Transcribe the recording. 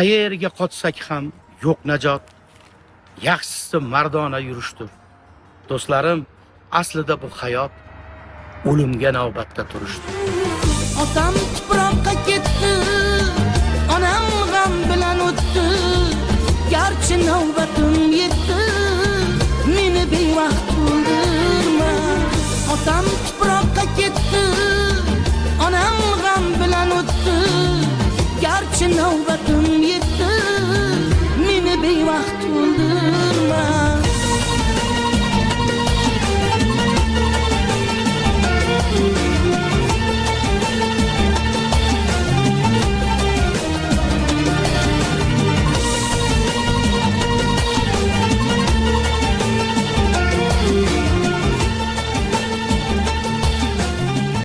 Qayerga qochsak ham yo'q najot. Yaxshisi mardona yurishdir. Do'stlarim, aslida bu hayot o'limga navbatda turishdir. Otam tuproqqa ketdi, onam g'am bilan o'tdi. Garchi navbatim yetdi, meni bevaqt o'ldirma. Otam tuproqqa ketdi,